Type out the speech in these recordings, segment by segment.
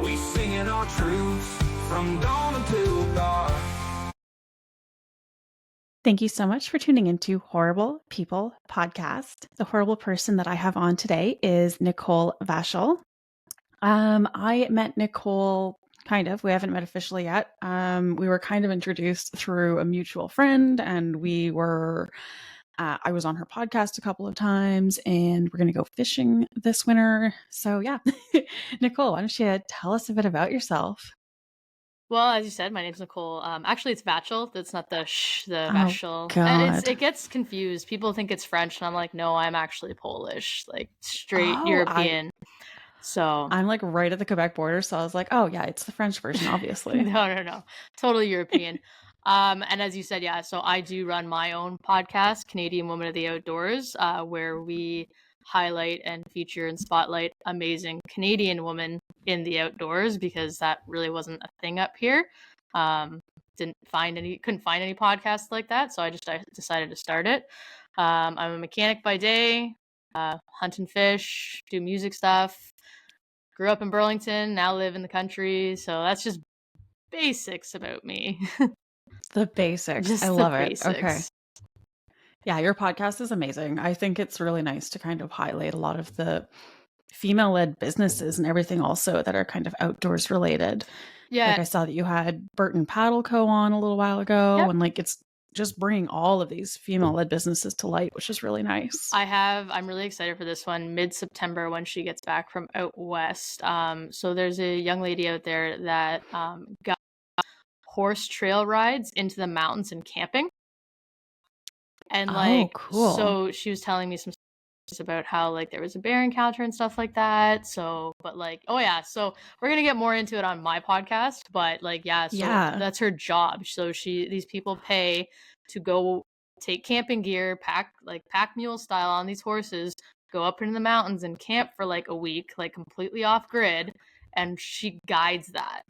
we singing our truths from dawn until dark. Thank you so much for tuning into Horrible People Podcast. The horrible person that I have on today is Nicole Vachal. I met Nicole we haven't met officially yet. We were kind of introduced through a mutual friend, and I was on her podcast a couple of times, and we're going to go fishing this winter. So yeah, Nicole, why don't you tell us a bit about yourself? Well, as you said, my name's Nicole. Actually, it's Vachal. That's not the Vachal. God. It gets confused. People think it's French, and I'm like, no, I'm actually Polish, like straight European. So I'm like right at the Quebec border, so I was like, oh yeah, it's the French version, obviously. No, totally European. And as you said, yeah, so I do run my own podcast, Canadian Woman of the Outdoors, where we highlight and feature and spotlight amazing Canadian women in the outdoors, because that really wasn't a thing up here. Couldn't find any podcasts like that, so I decided to start it. I'm a mechanic by day, hunt and fish, do music stuff. Grew up in Burlington, now live in the country, so that's just basics about me. The basics. Just I the love it. basics. Okay. Yeah, your podcast is amazing. I think it's really nice to kind of highlight a lot of the female-led businesses and everything also that are kind of outdoors related. Yeah. Like I saw that you had Burton Paddle Co. on a little while ago, Yep. and like it's just bringing all of these female-led businesses to light, which is really nice. I'm really excited for this one mid-September when she gets back from out west. So there's a young lady out there that got horse trail rides into the mountains and camping. And cool. So she was telling me some stories about how like there was a bear encounter and stuff like that. So, but like, oh yeah, so we're gonna get more into it on my podcast. But like, that's her job. So these people pay to go take camping gear, pack mule style on these horses, go up into the mountains and camp for like a week, like completely off grid, and she guides that.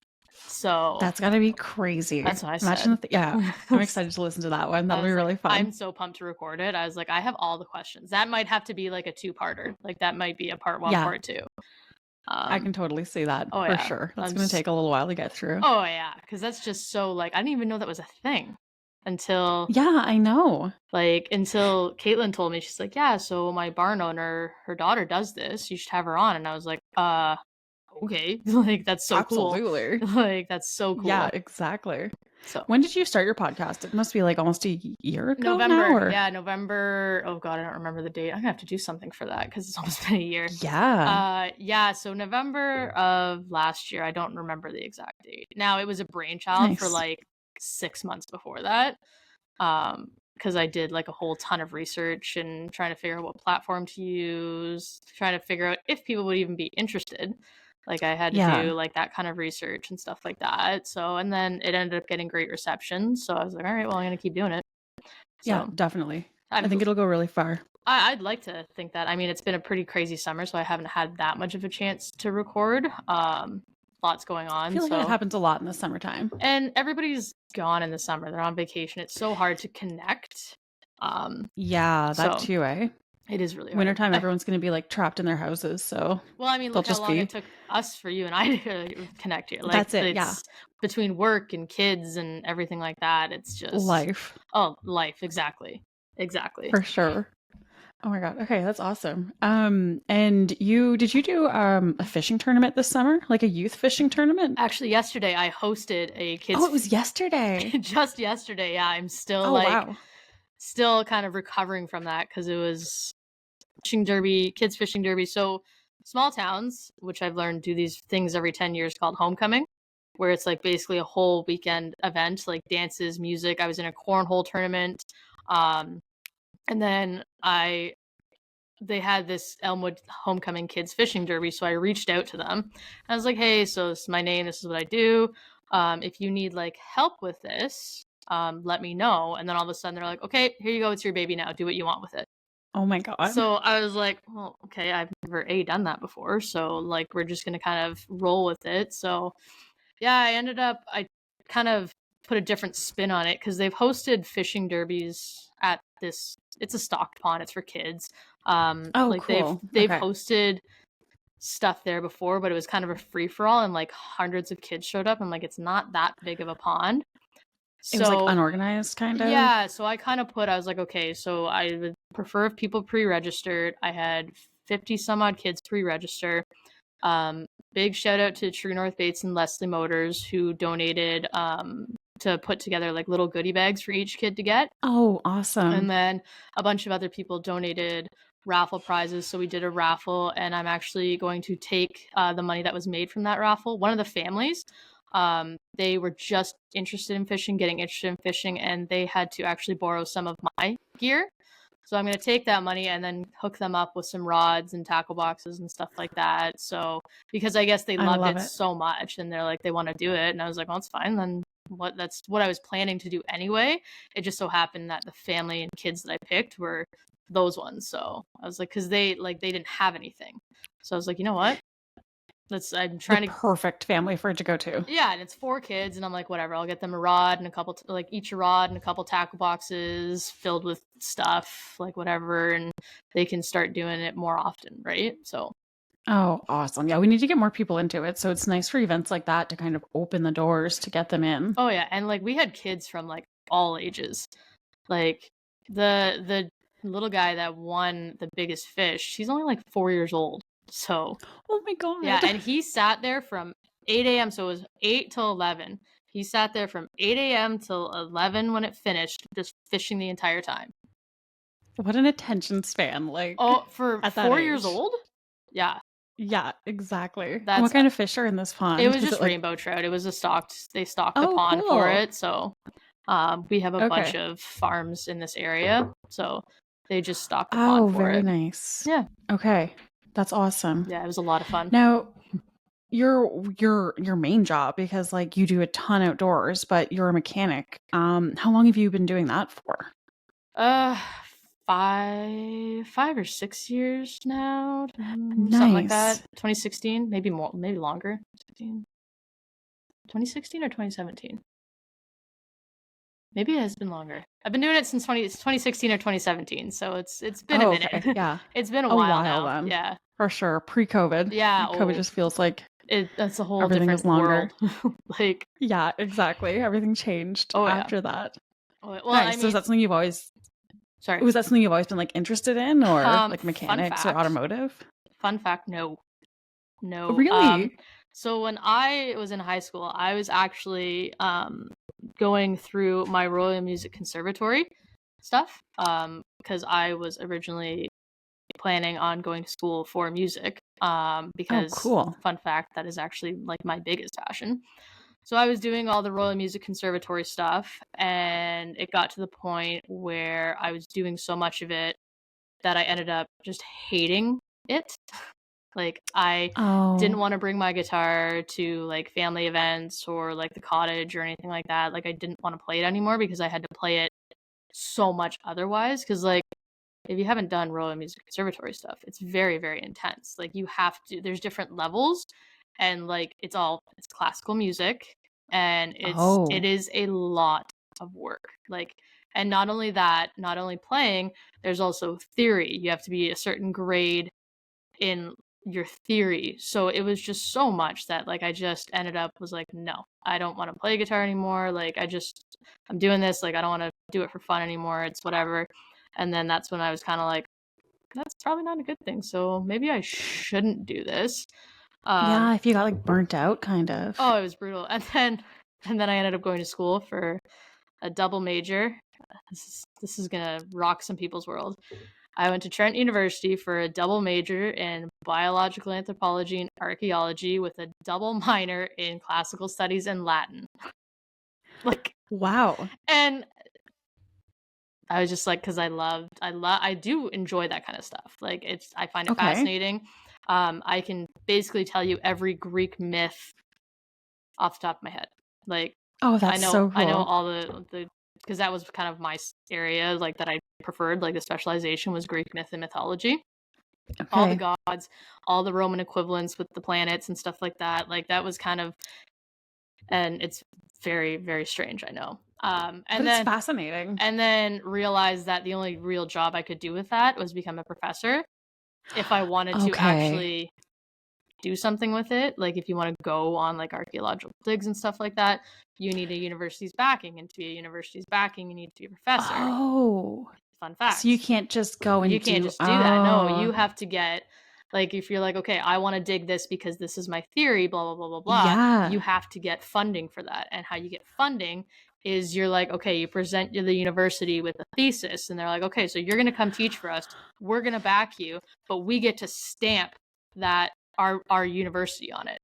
So that's gotta be crazy. That's what I Imagine said. I'm excited to listen to that one. That'll be really fun. I'm so pumped to record it. I was like, I have all the questions. That might have to be like a 2-parter. Like that might be a part 1, part 2. I can totally see that for sure. That's going to take a little while to get through. Oh yeah, because that's just so like I didn't even know that was a thing until I know. Like until Caitlin told me, she's like, yeah, so my barn owner, her daughter does this. You should have her on. And I was like, okay, like that's so Absolutely. Cool. Like that's so cool. Yeah, exactly. So when did you start your podcast? It must be like almost a year ago. November. Yeah, November. Oh god, I don't remember the date. I'm gonna have to do something for that because it's almost been a year. Yeah. So November of last year. I don't remember the exact date. Now it was a brainchild for like 6 months before that. Because I did like a whole ton of research and trying to figure out what platform to use, trying to figure out if people would even be interested. Like I had to do like that kind of research and stuff like that. So, and then it ended up getting great reception. So I was like, all right, well, I'm going to keep doing it. So, yeah, definitely. I think it'll go really far. I'd like to think that. I mean, it's been a pretty crazy summer, so I haven't had that much of a chance to record. Lots going on. I feel like that happens a lot in the summertime. And everybody's gone in the summer. They're on vacation. It's so hard to connect. That too, eh? It is really hard. Wintertime, everyone's going to be like trapped in their houses. So, well, I mean, look how long it took us for you and I to connect here. Like, that's it. Yeah. Between work and kids and everything like that, it's just life. Oh, life. Exactly. For sure. Oh my god. Okay, that's awesome. And did you do a fishing tournament this summer? Like a youth fishing tournament? Actually, yesterday I hosted a kids. Oh, it was yesterday. Just yesterday. Yeah, I'm still still kind of recovering from that because it was kids fishing derby. So small towns, which I've learned do these things every 10 years called homecoming, where it's like basically a whole weekend event, like dances, music. I was in a cornhole tournament. And then they had this Elmwood homecoming kids fishing derby. So I reached out to them. I was like, hey, so this is my name. This is what I do. If you need like help with this, let me know. And then all of a sudden they're like, okay, here you go. It's your baby now. Do what you want with it. Oh my god. So I was like, well, okay, I've never done that before. So like, we're just going to kind of roll with it. So yeah, I kind of put a different spin on it because they've hosted fishing derbies at this, it's a stocked pond. It's for kids. Cool. They've hosted stuff there before, but it was kind of a free-for-all, and like hundreds of kids showed up. I'm like, it's not that big of a pond. It was like So unorganized kind of. yeah, so I was like, okay, so I would prefer if people pre-registered. I had 50 some odd kids pre-register. Big shout out to True North Bates and Leslie Motors, who donated to put together like little goodie bags for each kid to get. Oh, awesome. And then a bunch of other people donated raffle prizes. So we did a raffle, and I'm actually going to take the money that was made from that raffle. One of the families, they were just getting interested in fishing, and they had to actually borrow some of my gear. So I'm going to take that money and then hook them up with some rods and tackle boxes and stuff like that. So, because I guess they loved it so much, and they're like, they want to do it. And I was like, well, it's fine. Then that's what I was planning to do anyway. It just so happened that the family and kids that I picked were those ones. So I was like, cause they didn't have anything. So I was like, you know what? I'm trying perfect family for it to go to. Yeah, and it's 4 kids, and I'm like, whatever, I'll get them a rod and a couple, each a rod and a couple tackle boxes filled with stuff, like whatever, and they can start doing it more often, right? So. Oh, awesome. Yeah, we need to get more people into it. So it's nice for events like that to kind of open the doors to get them in. Oh yeah, and like we had kids from like all ages. Like the little guy that won the biggest fish, he's only like 4 years old. So, oh my God. Yeah, and he sat there from 8 a.m. So it was 8 till 11. He sat there from 8 a.m. till 11 when it finished, just fishing the entire time. What an attention span. Like, for 4 years old? Yeah. Yeah, exactly. What kind of fish are in this pond? It was just rainbow trout. It was they stocked the pond for it. So we have a bunch of farms in this area. So they just stocked the pond for it. Oh, very nice. Yeah. Okay. That's awesome. Yeah, it was a lot of fun. Now, your main job, because like you do a ton outdoors, but you're a mechanic. How long have you been doing that for? 5 or 6 years now. Nice. Something like that. 2016, maybe more, maybe longer. 2016 or 2017. Maybe it has been longer. I've been doing it since 2016 or 2017. So it's been a minute. Okay. Yeah. It's been a while now. Then. Yeah. For sure. Pre-COVID. Yeah. COVID just feels like that's a whole everything different is longer. World. Like. Yeah, exactly. Everything changed after that. Well, nice. So is that something you've always... Sorry. Was that something you've always been like interested in, or like mechanics or automotive? Fun fact, no. Really? So when I was in high school, I was actually going through my Royal Music Conservatory stuff because I was originally planning on going to school for music because cool. Fun fact, that is actually like my biggest passion. So I was doing all the Royal Music Conservatory stuff, and it got to the point where I was doing so much of it that I ended up just hating it. Like, I didn't want to bring my guitar to, like, family events or, like, the cottage or anything like that. Like, I didn't want to play it anymore because I had to play it so much otherwise. Because, like, if you haven't done Royal Music Conservatory stuff, it's very, very intense. Like, you have to, there's different levels. And like it's classical music, and it is a lot of work. Like, and not only playing, there's also theory. You have to be a certain grade in your theory. So it was just so much that like I just ended up was like, no, I don't want to play guitar anymore. Like I'm doing this, like I don't want to do it for fun anymore. It's whatever. And then that's when I was kind of like, that's probably not a good thing. So maybe I shouldn't do this. Yeah, if you got like burnt out, kind of. Oh, it was brutal. And then I ended up going to school for a double major. This is gonna rock some people's world. I went to Trent University for a double major in biological anthropology and archaeology with a double minor in classical studies and Latin. Like, wow. And I was just like, because I do enjoy that kind of stuff. Like I find it fascinating. I can basically tell you every Greek myth off the top of my head. Like, that's so cool. I know all the because that was kind of my area, like that I preferred. Like the specialization was Greek myth and mythology. Okay. All the gods, all the Roman equivalents with the planets and stuff like that. Like that was kind of, and it's very, very strange, I know. And but then it's fascinating. And then realized that the only real job I could do with that was become a professor if I wanted to actually do something with it, like if you want to go on like archaeological digs and stuff like that, you need a university's backing, and to be a university's backing, you need to be a professor. Oh, fun fact. So you can't just go and you can't just do that. No, you have to get, like, if you're like, okay, I want to dig this because this is my theory, blah blah blah blah blah. Yeah. You have to get funding for that, and how you get funding is you're like, okay, you present the university with a thesis, and they're like, okay, so you're going to come teach for us. We're going to back you, but we get to stamp that our university on it.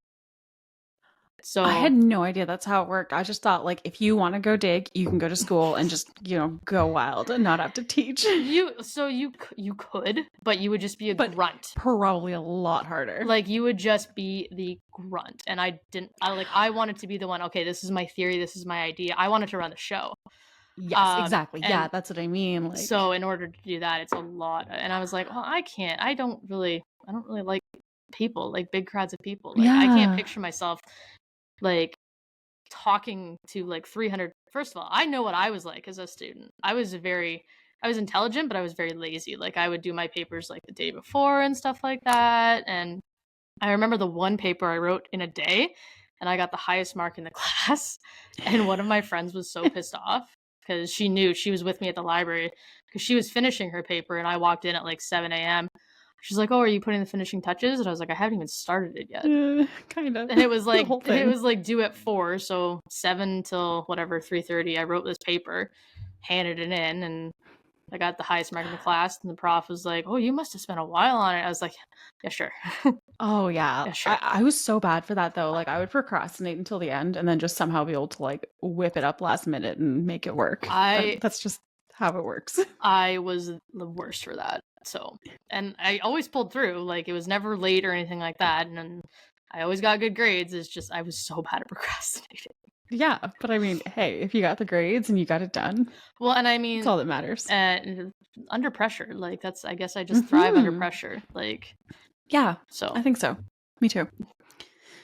So I had no idea that's how it worked. I just thought, like, if you want to go dig, you can go to school and just, go wild and not have to teach. You could, but you would just be a grunt. Probably a lot harder. Like, you would just be the grunt. And I wanted to be the one, okay, this is my theory, this is my idea. I wanted to run the show. Yes, exactly. Yeah, that's what I mean. Like, so in order to do that, it's a lot. And I was like, well, I don't really like people, like big crowds of people. Like, I can't picture myself like talking to like 300. First of all, I know what I was like as a student. I was intelligent, but I was very lazy. Like, I would do my papers like the day before and stuff like that. And I remember the one paper I wrote in a day, and I got the highest mark in the class. And one of my friends was so pissed off because she knew, she was with me at the library because she was finishing her paper, and I walked in at like 7 a.m. She's like, oh, are you putting the finishing touches? And I was like, I haven't even started it yet. Kind of. And it was like due at 4, so 7 till whatever 3:30. I wrote this paper, handed it in, and I got the highest mark in the class. And the prof was like, oh, you must have spent a while on it. I was like, yeah, sure. Oh yeah, Yeah, sure. I was so bad for that though. Like, I would procrastinate until the end and then just somehow be able to like whip it up last minute and make it work. That's just how it works. I was the worst for that. So, and I always pulled through. Like, it was never late or anything like that. And then I always got good grades. It's just I was so bad at procrastinating. Yeah, but I mean, hey, if you got the grades and you got it done, well, and I mean, that's all that matters. And under pressure, like, that's, I guess I just thrive under pressure. Like, yeah, so I think so. Me too.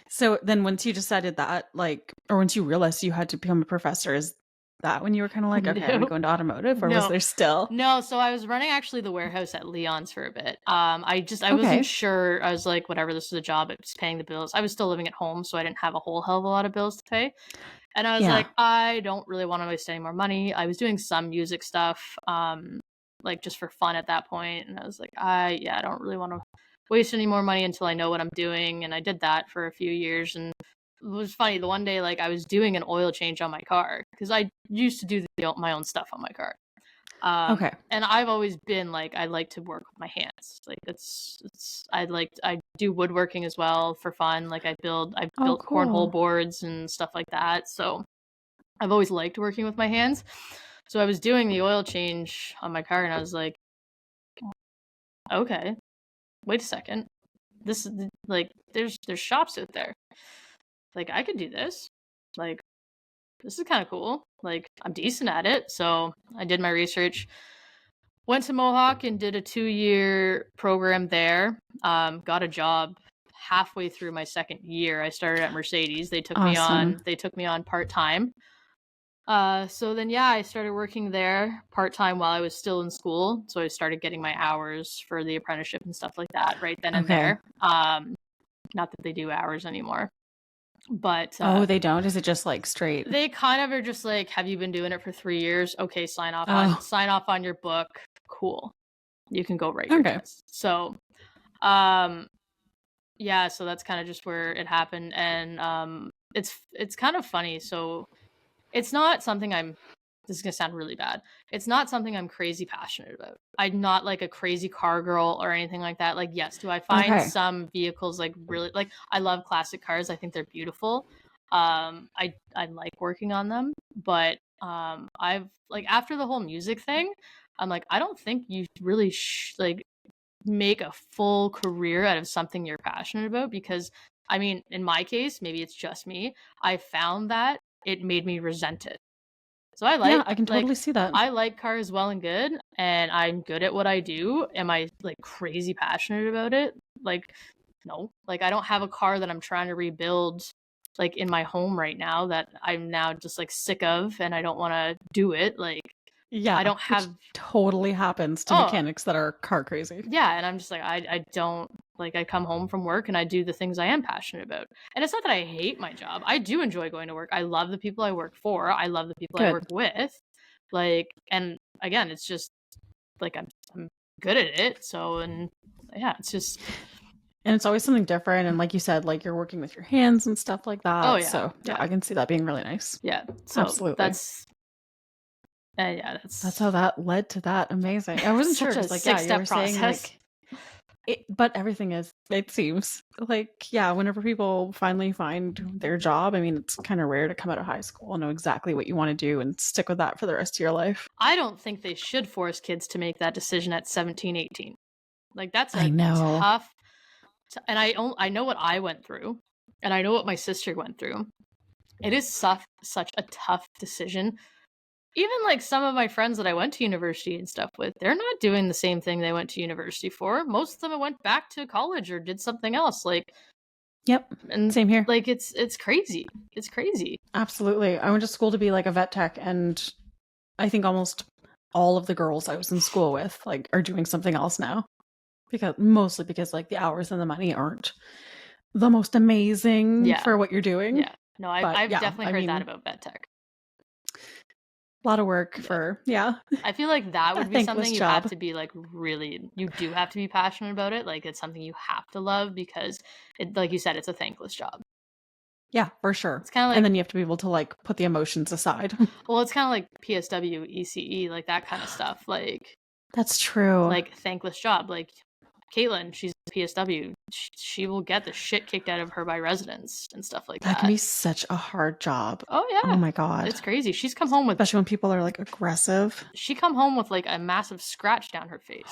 So then once you decided that, like, or once you realized you had to become a professor, is that when you were kind of like, okay, I'm gonna go into automotive, or was there still? No, so I was running actually the warehouse at Leon's for a bit. I wasn't sure. I was like, whatever, this is a job, it's paying the bills. I was still living at home, so I didn't have a whole hell of a lot of bills to pay. And I was like, I don't really want to waste any more money. I was doing some music stuff, like just for fun at that point. And I was like, I don't really want to waste any more money until I know what I'm doing. And I did that for a few years. And it was funny, the one day, like, I was doing an oil change on my car because I used to do my own stuff on my car. And I've always been like, I like to work with my hands. Like, I do woodworking as well for fun. Like, I built cornhole boards and stuff like that. So I've always liked working with my hands. So I was doing the oil change on my car, and I was like, okay, wait a second. This is like, there's shops out there. Like, I could do this. Like, this is kind of cool. Like, I'm decent at it. So I did my research, went to Mohawk and did a 2-year program there. Got a job halfway through my second year. I started at Mercedes. They took me on part-time. So then, I started working there part-time while I was still in school. So I started getting my hours for the apprenticeship and stuff like that right then and there. Not that they do hours anymore. But they don't? Is it just like straight? They kind of are just like, have you been doing it for 3 years? Okay, sign off on your book. Cool, you can go write your test. So so that's kind of just where it happened. And it's kind of funny. So it's not something this is gonna sound really bad. It's not something I'm crazy passionate about. I'm not like a crazy car girl or anything like that. Like, yes, do I find some vehicles like really, like, I love classic cars. I think they're beautiful. I like working on them, but I've, like, after the whole music thing, I'm like, I don't think you really like make a full career out of something you're passionate about, because I mean, in my case, maybe it's just me, I found that it made me resent it. So I can totally see that. I like cars well and good, and I'm good at what I do. Am I like crazy passionate about it? Like, no. Like, I don't have a car that I'm trying to rebuild like in my home right now that I'm now just like sick of, and I don't want to do it. Like, I don't have, totally happens to mechanics that are car crazy. Yeah, and I'm just like, I don't Like, I come home from work and I do the things I am passionate about. And it's not that I hate my job. I do enjoy going to work. I love the people I work for. I love the people I work with. Like, and again, it's just like I'm good at it. So, and yeah, it's just. And it's always something different. And like you said, like you're working with your hands and stuff like that. Oh, yeah. So yeah, I can see that being really nice. Yeah. So absolutely. That's how that led to that. Amazing. I wasn't sure. Such a like, yeah, you were process. saying like, but everything is, it seems like, yeah, whenever people finally find their job, I mean, it's kind of rare to come out of high school and know exactly what you want to do and stick with that for the rest of your life. I don't think they should force kids to make that decision at 17, 18. Like, that's tough. And I know what I went through, and I know what my sister went through. It is such a tough decision. Even like some of my friends that I went to university and stuff with, they're not doing the same thing they went to university for. Most of them went back to college or did something else. Like, yep, and same here. Like, it's crazy. It's crazy. Absolutely. I went to school to be like a vet tech, and I think almost all of the girls I was in school with like are doing something else now, mostly because like the hours and the money aren't the most amazing for what you're doing. Yeah, no, I've definitely heard that about vet tech. A lot of work for I feel like that would be something you have to be like you do have to be passionate about it. Like, it's something you have to love, because it, like you said, it's a thankless job. Yeah, for sure. It's kind of like, and then you have to be able to like put the emotions aside. Well, it's kind of like PSW, ECE, like that kind of stuff. Like, that's true. Like, thankless job. Like Caitlin, she's PSW. She will get the shit kicked out of her by residents and stuff like that. That can be such a hard job. Oh yeah. Oh my god. It's crazy. She's come home with, especially when people are like aggressive. She come home with like a massive scratch down her face.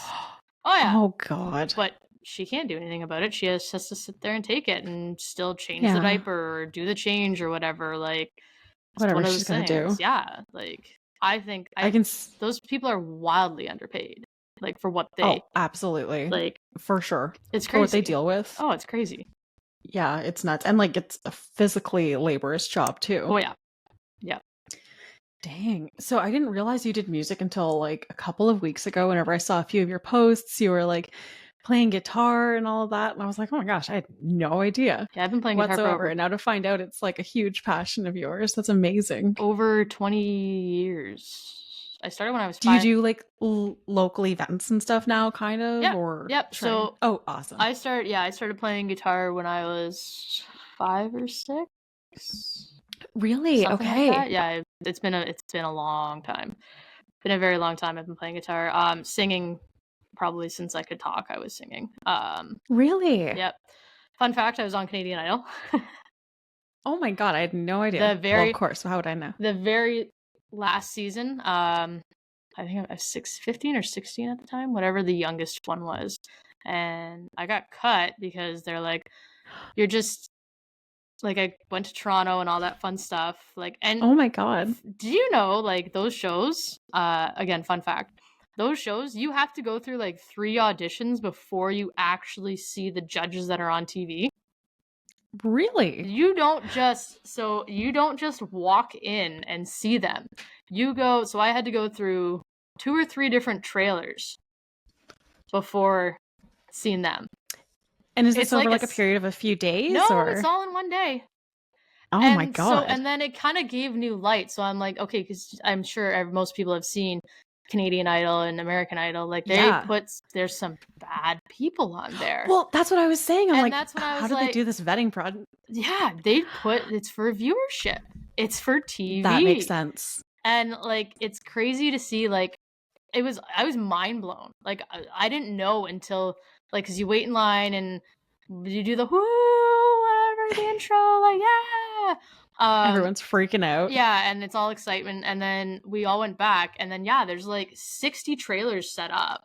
Oh yeah. Oh god. But she can't do anything about it. She has to sit there and take it and still change the diaper or do the change or whatever. Like, whatever she's gonna do. Yeah. Like, I think those people are wildly underpaid. Like, for what they. Oh, absolutely. Like, for sure. It's crazy. For what they deal with. Oh, it's crazy. Yeah, it's nuts. And like, it's a physically laborious job too. Oh yeah. Yeah. Dang. So I didn't realize you did music until like a couple of weeks ago. Whenever I saw a few of your posts, you were like playing guitar and all of that. And I was like, oh my gosh, I had no idea. Yeah, I've been playing guitar whatsoever. And now to find out it's like a huge passion of yours. That's amazing. Over 20 years. I started when I was 5. Do you do like local events and stuff now, kind of? Yep. Or yep. So, oh, awesome. I started playing guitar when I was 5 or 6. Really? Something okay. Like that. Yeah, it's been a long time. Been a very long time I've been playing guitar. Singing probably since I could talk, I was singing. Really? Yep. Fun fact, I was on Canadian Idol. Oh my god, I had no idea. Well, of course, how would I know? The very last season, I think I was 15 or 16 at the time, whatever the youngest one was. And I got cut because they're like, you're just like, I went to Toronto and all that fun stuff. Like, and oh my god. Do you know, like, those shows, again, fun fact, those shows, you have to go through like 3 auditions before you actually see the judges that are on TV. Really? You don't just walk in and see them. So I had to go through 2 or 3 different trailers before seeing them. And is this over like a period of a few days? No, or? It's all in one day. Oh my god. And then it kind of gave new light. So I'm like, okay, because I'm sure most people have seen Canadian Idol and American Idol. Like, there's some bad people on there. Well, that's what I was saying. I'm and like, that's when I was how do they do this vetting project? Yeah, it's for viewership. It's for TV. That makes sense. And like, it's crazy to see, like, I was mind blown. Like, I didn't know until, like, because you wait in line and you do the whoo, whatever, the intro, like, yeah. Everyone's freaking out. Yeah, and it's all excitement. And then we all went back, and then there's like 60 trailers set up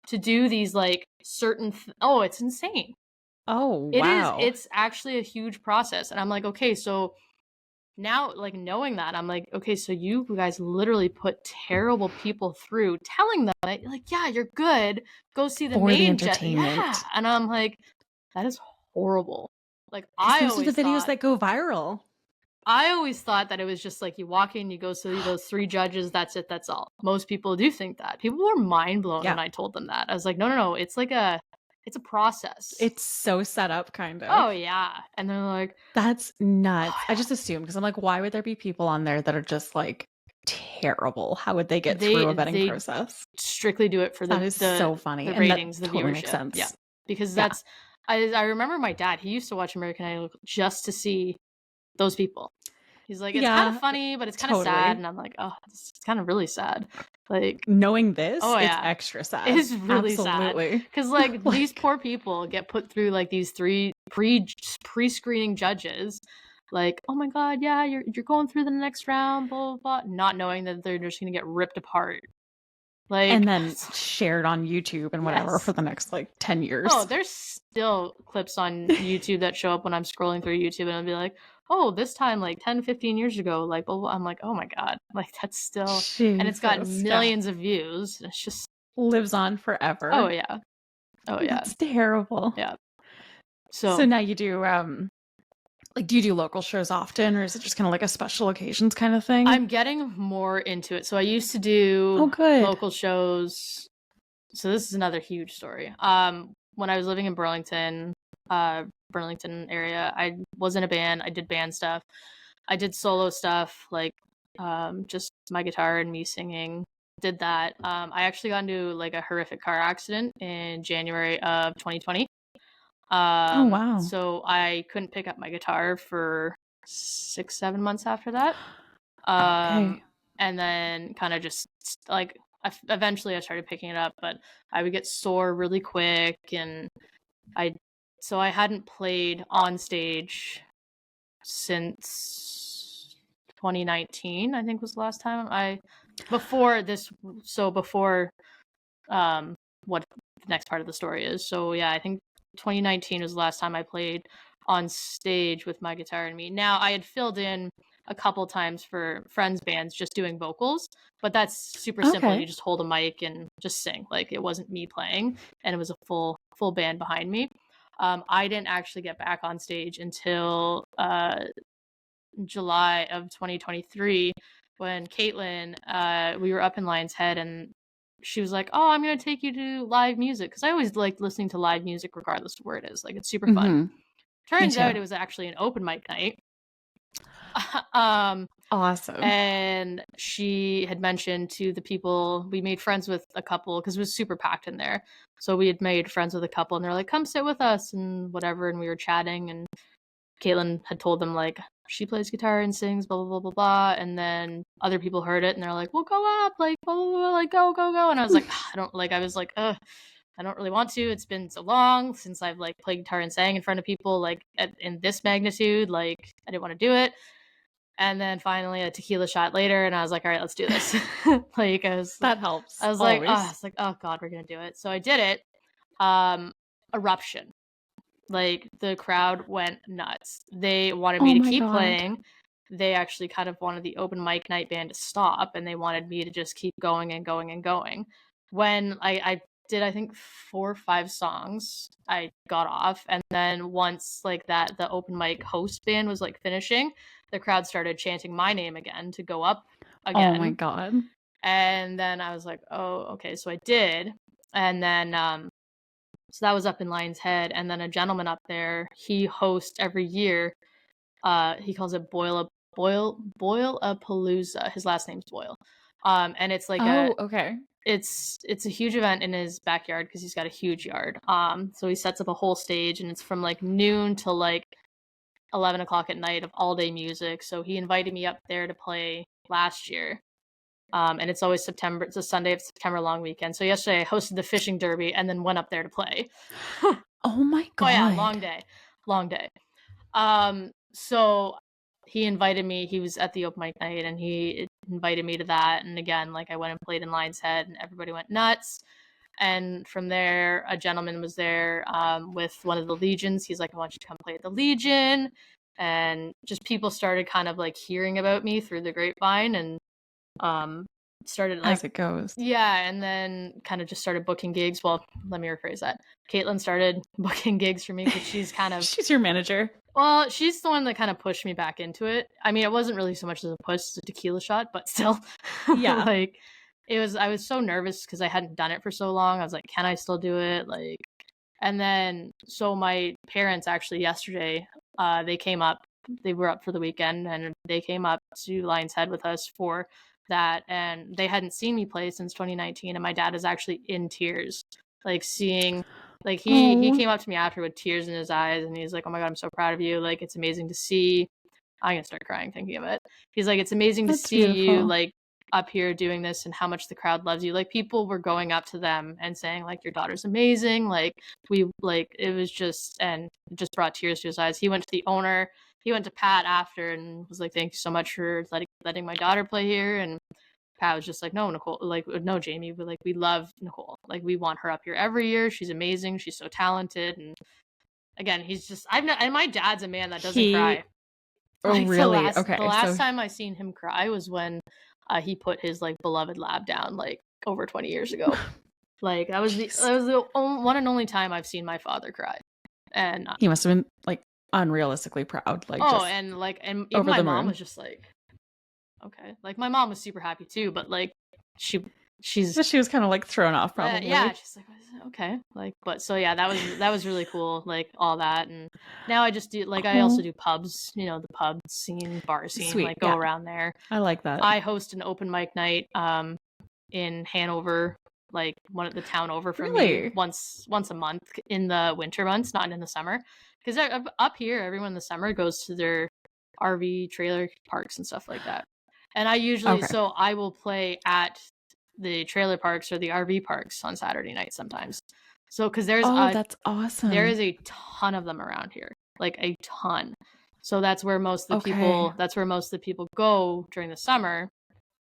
to do these like certain. It's insane. Oh wow! It's actually a huge process, and I'm like, okay, so now, like, knowing that, I'm like, okay, so you guys literally put terrible people through, telling them like, yeah, you're good. Go see the main entertainment. Yeah, and I'm like, that is horrible. Like, those are the videos that go viral. I always thought that it was just like, you walk in, you go see those 3 judges, that's it, that's all. Most people do think that. People were mind blown when I told them that. I was like, no, it's like it's a process. It's so set up, kind of. Oh yeah. And they're like, that's nuts. oh, I just assumed, because I'm like, why would there be people on there that are just like terrible? How would they get through a vetting process? Strictly do it for that is so funny. the And ratings, that the totally viewership. makes sense. Yeah. Because that's I remember my dad, he used to watch American Idol just to see those people. He's like, it's kind of funny, but it's kind of sad. And I'm like, oh, it's kind of really sad. Like, knowing this, it's extra sad. It's really sad. Because like these poor people get put through like these 3 pre-screening judges. Like, oh my god, yeah, you're going through the next round, blah blah blah, not knowing that they're just gonna get ripped apart. Like, and then shared on YouTube and whatever for the next like 10 years. Oh, there's still clips on YouTube that show up when I'm scrolling through YouTube, and I'll be like, oh, this time like 10, 15 years ago, like, blah, blah. I'm like, oh my god, like that's still, and it's got millions of views. It's just lives on forever. Oh yeah. That's terrible. Yeah. So now you do like, do you do local shows often, or is it just kind of like a special occasions kind of thing? I'm getting more into it. So I used to do local shows. So this is another huge story. When I was living in Burlington area, I was in a band. I did band stuff. I did solo stuff, like just my guitar and me singing. Did that. I actually got into like a horrific car accident in January of 2020. Oh wow. So I couldn't pick up my guitar for 6-7 months after that. And then kind of just like eventually I started picking it up, but I would get sore really quick, and I hadn't played on stage since 2019, I think was the last time before what the next part of the story is. So yeah, I think 2019 was the last time I played on stage with my guitar and me. Now, I had filled in a couple times for friends' bands just doing vocals, but that's super simple. You just hold a mic and just sing. Like, it wasn't me playing, and it was a full band behind me. I didn't actually get back on stage until July of 2023 when Caitlin, we were up in Lion's Head, and she was like, oh, I'm going to take you to live music. Because I always liked listening to live music regardless of where it is. Like, it's super fun. Turns out it was actually an open mic night. Awesome. And she had mentioned to the people, we made friends with a couple because it was super packed in there. So we had made friends with a couple, and they're like, come sit with us and whatever. And we were chatting, and Caitlin had told them, like, she plays guitar and sings, blah, blah, blah, blah, blah. And then other people heard it, and they're like, well, go up, like, blah, blah, blah, like, go, go, go. And I was like, I don't really want to. It's been so long since I've, like, played guitar and sang in front of people, like, in this magnitude. Like, I didn't want to do it. And then finally a tequila shot later, and I was like, all right, let's do this. Like, that helps. I was like, oh God, we're going to do it. So I did it. Eruption. Like, the crowd went nuts. They wanted me to keep playing. They actually kind of wanted the open mic night band to stop, and they wanted me to just keep going and going and going. When I did, I think 4 or 5 songs, I got off. And then once like the open mic host band was like finishing, the crowd started chanting my name again to go up again. Oh my God. And then I was like, oh, okay. So I did. And then, so that was up in Lion's Head. And then a gentleman up there, he hosts every year. He calls it Boil a Palooza. His last name's Boyle. And it's like it's a huge event in his backyard because he's got a huge yard. So he sets up a whole stage, and it's from like noon till like 11 o'clock at night of all day music. So he invited me up there to play last year. And it's always September. It's a Sunday of September long weekend. So yesterday I hosted the fishing derby and then went up there to play. Oh my God. Oh yeah, long day. So he invited me. He was at the open mic night, and he invited me to that. And again, like, I went and played in Lion's Head, and everybody went nuts. And from there, a gentleman was there with one of the Legions. He's like, I want you to come play at the Legion. And just people started kind of like hearing about me through the grapevine, and started like, as it goes. Yeah, and then kind of just started booking gigs. Well, let me rephrase that. Caitlin started booking gigs for me because she's kind of she's your manager. Well, she's the one that kind of pushed me back into it. I mean, it wasn't really so much as a push as a tequila shot, but still. Yeah. Like, I was so nervous because I hadn't done it for so long. I was like, can I still do it? Like, And then, so my parents actually yesterday, they came up, they were up for the weekend, and they came up to Lion's Head with us for that. And they hadn't seen me play since 2019. And my dad is actually in tears, like seeing, like he came up to me after with tears in his eyes, and he's like, "Oh my God, I'm so proud of you. Like, it's amazing to see." I'm gonna start crying thinking of it. He's like, "It's amazing to see you like up here doing this and how much the crowd loves you." Like, people were going up to them and saying like, "Your daughter's amazing." Like, we like, it was just, and it just brought tears to his eyes. He went to the owner, he went to Pat after and was like, "Thank you so much for letting my daughter play here." And Pat was just like, "No, Nicole, like, no, Jamie, but like, we love Nicole. Like, we want her up here every year. She's amazing. She's so talented." And again, he's just, and my dad's a man that doesn't cry. Oh, Like, really? The last time I seen him cry was when he put his like beloved lab down like over 20 years ago. Like, that was the one and only time I've seen my father cry. And he must have been like unrealistically proud. Like, and even my mom was just like, okay. Like, my mom was super happy too, but like she was kind of like thrown off probably. Yeah, she's like, okay. Like, but so yeah, that was really cool, like all that. And now I just do, like, I also do pubs, you know, the pub scene, bar scene. Sweet, like, go around there. I like that. I host an open mic night in Hanover, like one at the town over from me, once a month in the winter months, not in the summer, because up here everyone in the summer goes to their RV trailer parks and stuff like that. And I usually so I will play at the trailer parks or the RV parks on Saturday night sometimes. So, because there's that's awesome. There is a ton of them around here, like a ton. So that's where most of the people go during the summer,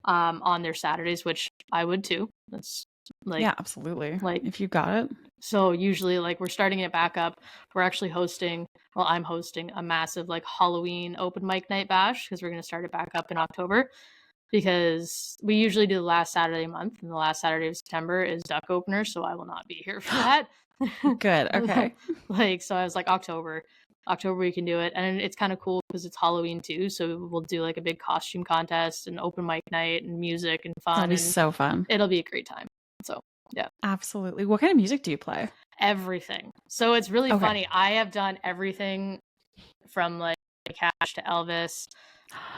on their Saturdays, which I would too. That's like, yeah, absolutely. Like, if you got it. So usually, like, we're starting it back up. We're actually I'm hosting a massive like Halloween open mic night bash, because we're going to start it back up in October, because we usually do the last Saturday of the month, and the last Saturday of September is duck opener, so I will not be here for that. Good. Okay. Like, so I was like, October we can do it. And it's kind of cool because it's Halloween too, so we'll do like a big costume contest and open mic night and music and fun. That'll be so fun. It'll be a great time. So yeah, absolutely. What kind of music do you play? Everything. So it's really funny. I have done everything from like Cash to Elvis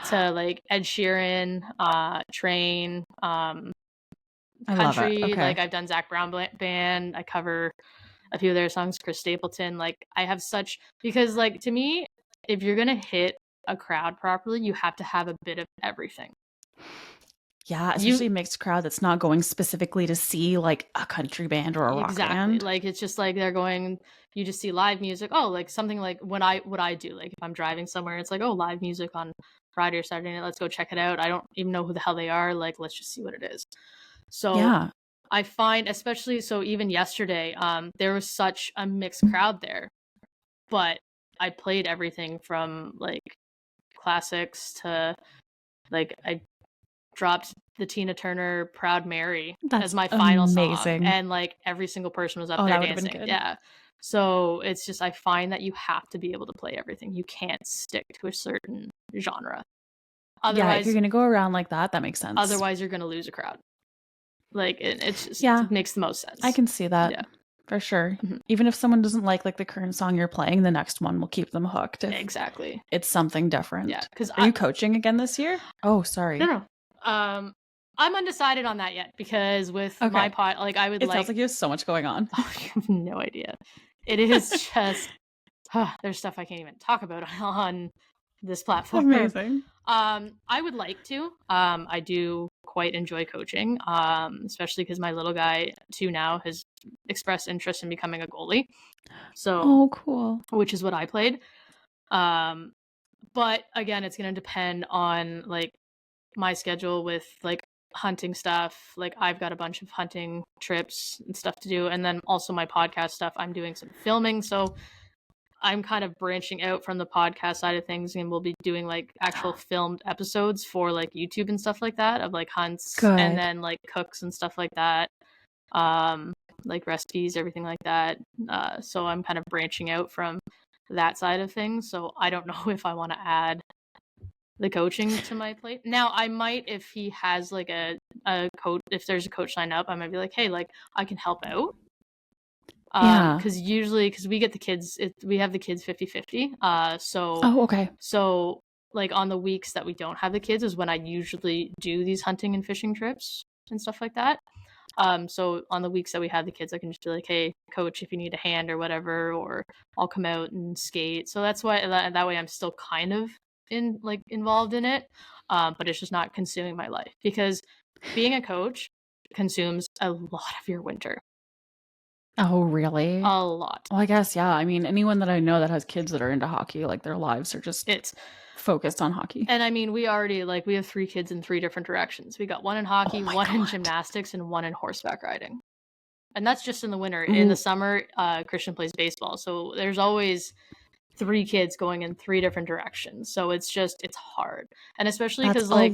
to like Ed Sheeran, Train, country. Like, I've done Zach Brown band. I cover a few of their songs, Chris Stapleton. Like, I have because like, to me, if you're gonna hit a crowd properly, you have to have a bit of everything. Yeah, especially a mixed crowd that's not going specifically to see like a country band or a rock band. Like, it's just like they're going, you just see live music. Oh, like something like what I do, like if I'm driving somewhere, it's like, oh, live music on Friday or Saturday night, let's go check it out. I don't even know who the hell they are. Like, let's just see what it is. So yeah. I find, especially, so even yesterday, there was such a mixed crowd there, but I played everything from like classics to like, I dropped the Tina Turner Proud Mary as my final song, and like every single person was up there dancing. Yeah. So it's just, I find that you have to be able to play everything. You can't stick to a certain genre. Otherwise, if you're going to go around like that, that makes sense. Otherwise, you're going to lose a crowd. Like, it's just, it makes the most sense. I can see that. Yeah. For sure. Mm-hmm. Even if someone doesn't like the current song you're playing, the next one will keep them hooked. Exactly. It's something different. Yeah. Because are you coaching again this year? Oh, sorry. No. I'm undecided on that yet, because with my pod, like, I would it sounds like you have so much going on. Oh, you have no idea. It is just there's stuff I can't even talk about on this platform. Amazing. I would like to. I do quite enjoy coaching, especially because my little guy too now has expressed interest in becoming a goalie. So cool. Which is what I played. But again, it's going to depend on like my schedule with like hunting stuff. Like, I've got a bunch of hunting trips and stuff to do, and then also my podcast stuff. I'm doing some filming, so I'm kind of branching out from the podcast side of things, and we'll be doing like actual filmed episodes for like YouTube and stuff like that, of like hunts. Good. And then like cooks and stuff like that, like recipes, everything like that. So I'm kind of branching out from that side of things. So I don't know if I want to add the coaching to my plate. Now, I might, if he has like a coach, if there's a coach signed up, I might be like, hey, like, I can help out. Because we get the kids, we have the kids 50-50. So like on the weeks that we don't have the kids is when I usually do these hunting and fishing trips and stuff like that. So on the weeks that we have the kids, I can just be like, hey, coach, if you need a hand or whatever, or I'll come out and skate. So that's why that way I'm still kind of involved in it. But it's just not consuming my life, because being a coach consumes a lot of your winter. Oh, really? A lot. Well, I guess, yeah. I mean, anyone that I know that has kids that are into hockey, like their lives are just focused on hockey. And I mean, we already, like, we have 3 kids in 3 different directions. We got one in hockey, one in gymnastics, and one in horseback riding. And that's just in the winter. In the summer, Christian plays baseball. So there's always 3 kids going in 3 different directions. So it's hard. And especially because, like,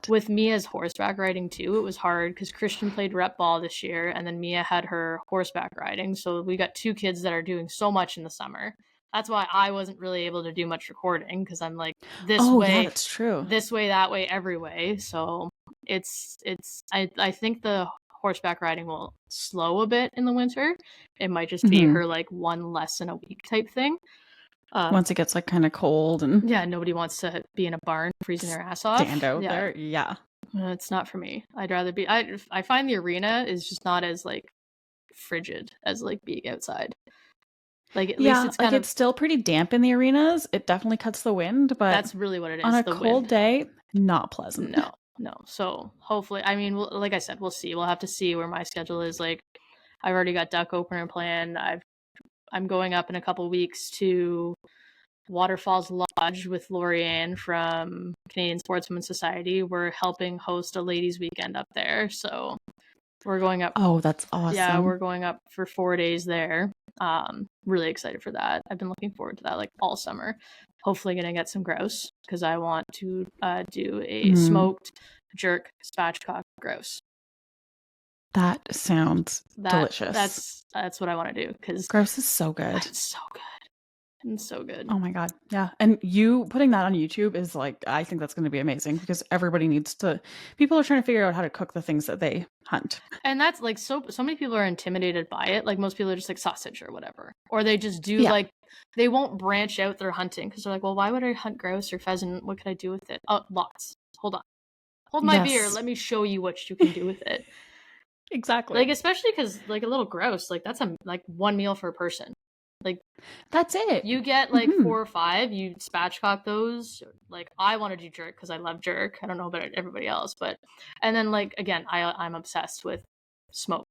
with Mia's horseback riding too, it was hard because Christian played rep ball this year, and then Mia had her horseback riding. So we got 2 kids that are doing so much in the summer. That's why I wasn't really able to do much recording, because I'm like, this way, yeah, that's true. This way, that way, every way. So I think the horseback riding will slow a bit in the winter. It might just be her like 1 lesson a week type thing. Once it gets like kind of cold and nobody wants to be in a barn freezing their ass off. Stand out there, it's not for me. I'd rather be. I find the arena is just not as like frigid as like being outside. Like at least it's it's still pretty damp in the arenas. It definitely cuts the wind, but that's really what it is. On a cold day, not pleasant. No. So hopefully, I mean, like I said, we'll see. We'll have to see where my schedule is. Like, I've already got duck opener planned. I'm going up in a couple weeks to Waterfalls Lodge with Lorianne from Canadian Sportswomen's Society. We're helping host a ladies' weekend up there, so we're going up. Oh, that's awesome! Yeah, we're going up for 4 days there. Really excited for that. I've been looking forward to that like all summer. Hopefully gonna get some grouse, because I want to do a smoked jerk spatchcock grouse. That sounds delicious. That's what I want to do, because grouse is so good. It's so good. It's so good. Oh my god, yeah. And you putting that on YouTube is like, I think that's going to be amazing, because everybody needs to. People are trying to figure out how to cook the things that they hunt, and that's like so many people are intimidated by it. Like most people are just like sausage or whatever, or they just do like they won't branch out their hunting because they're like, well, why would I hunt grouse or pheasant? What could I do with it? Oh, lots. Hold on, hold my beer. Let me show you what you can do with it. Exactly. Like especially because like a little grouse, like that's like 1 meal for a person. Like that's it. You get like 4 or 5. You spatchcock those. Like I want to do jerk because I love jerk. I don't know about everybody else, but and then like again, I'm obsessed with smoked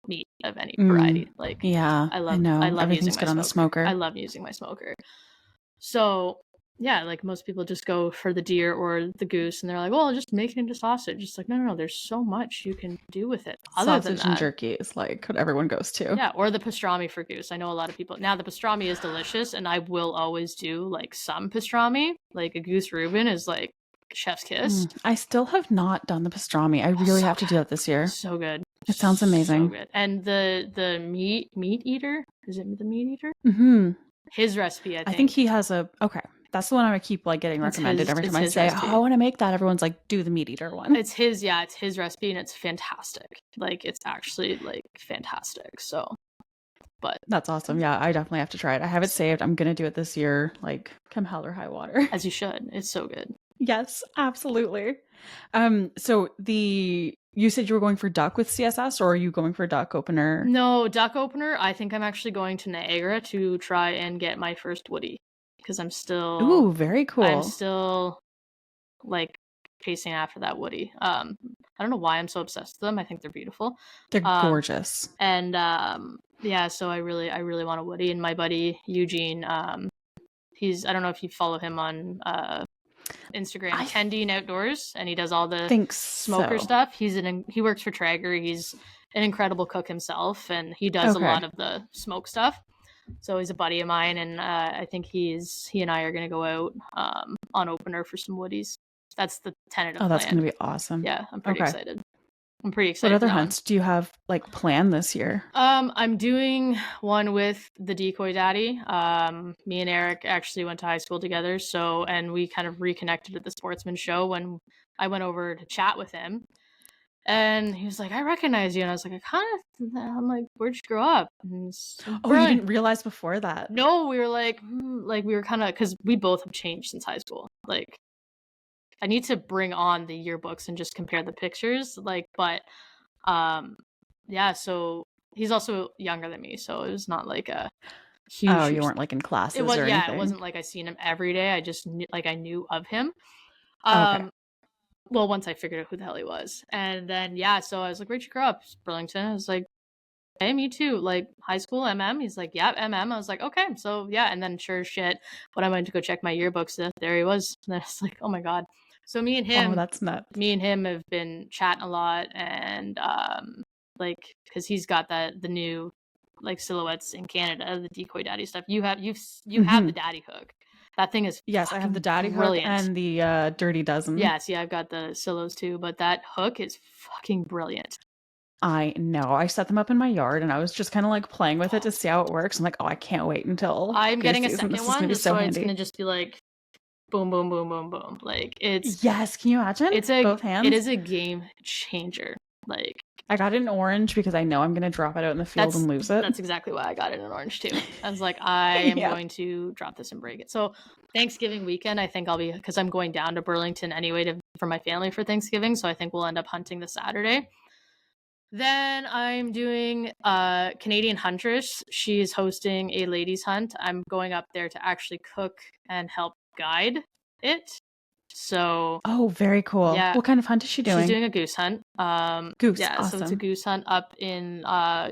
meat of any variety. Like I love everything's good on the smoker. I love using my smoker. So yeah, like most people just go for the deer or the goose, and they're like, well, just make it into sausage. It's like, no, there's so much you can do with it. Sausage and jerky is like what everyone goes to. Yeah, or the pastrami for goose. I know a lot of people. Now, the pastrami is delicious, and I will always do like some pastrami. Like a goose Reuben is like chef's kiss. I still have not done the pastrami. I really have to do that this year. So good. It sounds amazing. So good. And the meat eater, is it the meat eater? Mm-hmm. His recipe, I think he has a that's the one I keep like getting recommended every time I say, I want to make that. Everyone's like, do the meat eater one. It's his recipe, and it's fantastic. Like it's actually like fantastic. So, but that's awesome. Yeah, I definitely have to try it. I have it saved. I'm gonna do it this year, like come hell or high water. As you should. It's so good. Yes, absolutely. So you said you were going for duck with CSS, or are you going for duck opener? No, duck opener. I think I'm actually going to Niagara to try and get my first woody, because I'm still. Ooh, very cool. I'm still like chasing after that woody. I don't know why I'm so obsessed with them. I think they're beautiful. They're gorgeous. And so I really want a woody. And my buddy Eugene, I don't know if you follow him on Instagram, Tending Outdoors, and he does all the smoker stuff. He works for Traeger. He's an incredible cook himself, and he does a lot of the smoke stuff. So he's a buddy of mine, and I think he and I are going to go out on opener for some woodies. That's the tentative plan. That's going to be awesome. Yeah, I'm pretty excited. I'm pretty excited. What other hunts do you have like planned this year? I'm doing one with the Decoy Daddy. Me and Eric actually went to high school together, and we kind of reconnected at the Sportsman show when I went over to chat with him. And he was like, I recognize you. And I was like, I'm like, where'd you grow up? And oh, you didn't realize before that? No, we were like we were kind of, because we both have changed since high school. Like, I need to bring on the yearbooks and just compare the pictures. Like, but yeah, so he's also younger than me, so it was not like a huge. Oh, you weren't like in classes or anything? It wasn't like I seen him every day. I just knew, like, I knew of him. Okay. Well, once I figured out who the hell he was. And then, yeah, so I was like, where'd you grow up? Burlington. I was like, hey, me too. Like, high school, MM? He's like, yeah, MM. I was like, okay. So, yeah. And then, sure as shit, when I went to go check my yearbooks, there he was. And I was like, oh my God. So me and him. Oh, that's nuts. Me and him have been chatting a lot. And, like, because he's got the new, like, silhouettes in Canada, the Decoy Daddy stuff. You have the Daddy hook. That thing is yes, I have the Daddy brilliant. hook and the Dirty Dozen. Yes, yeah, I've got the silos too, but that hook is fucking brilliant. I know. I set them up in my yard and I was just kind of like playing with it to see how it works. I'm like, oh, I can't wait until I'm getting a second one, just so it's gonna just be like boom, boom, boom, boom, boom. Like, it's yes. Can you imagine? It's both hands. It is a game changer. Like, I got it in orange because I know I'm gonna drop it out in the field and lose it. That's exactly why I got it in orange too. I was like, I am going to drop this and break it. So Thanksgiving weekend, I think I'll be, because I'm going down to Burlington anyway for my family for Thanksgiving. So I think we'll end up hunting this Saturday. Then I'm doing Canadian Huntress. She's hosting a ladies hunt. I'm going up there to actually cook and help guide it. So, oh, very cool. Yeah. What kind of hunt is she doing? She's doing a goose hunt. Goose, yeah, awesome. So it's a goose hunt up in I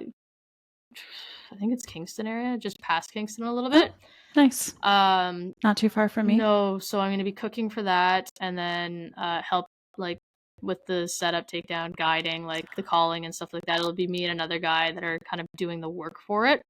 think it's Kingston area, just past Kingston a little bit. Nice. Not too far from me. No, so I'm going to be cooking for that, and then help, like, with the setup, takedown, guiding, like the calling and stuff like that. It'll be me and another guy that are kind of doing the work for it.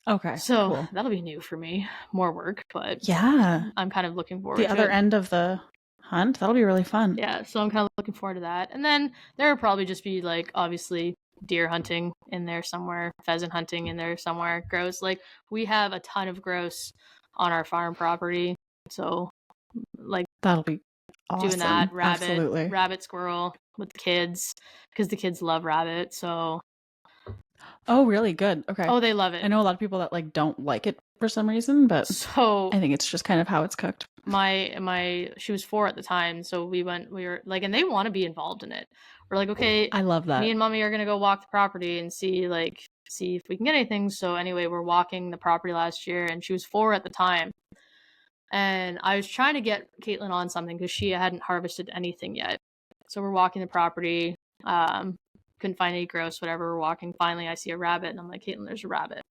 Okay. So cool. That'll be new for me. More work, but yeah, I'm kind of looking forward to the other end of the hunt. That'll be really fun. Yeah, so I'm kind of looking forward to that. And then there will probably just be, like, obviously deer hunting in there somewhere, pheasant hunting in there somewhere, grouse. Like, we have a ton of grouse on our farm property, so, like, that'll be awesome. Doing that, Absolutely. rabbit, squirrel with the kids, because the kids love rabbit. So, oh, really? Good. Okay. Oh, they love it. I know a lot of people that like don't like it for some reason, but so I think it's just kind of how it's cooked. She was 4 at the time, so we were like, and they want to be involved in it. We're like, okay, I love that. Me and Mommy are gonna go walk the property and see if we can get anything. So anyway, we're walking the property last year, and she was 4 at the time. And I was trying to get Caitlin on something because she hadn't harvested anything yet. So we're walking the property, couldn't find any grouse, whatever. We're walking. Finally, I see a rabbit, and I'm like, Caitlin, there's a rabbit.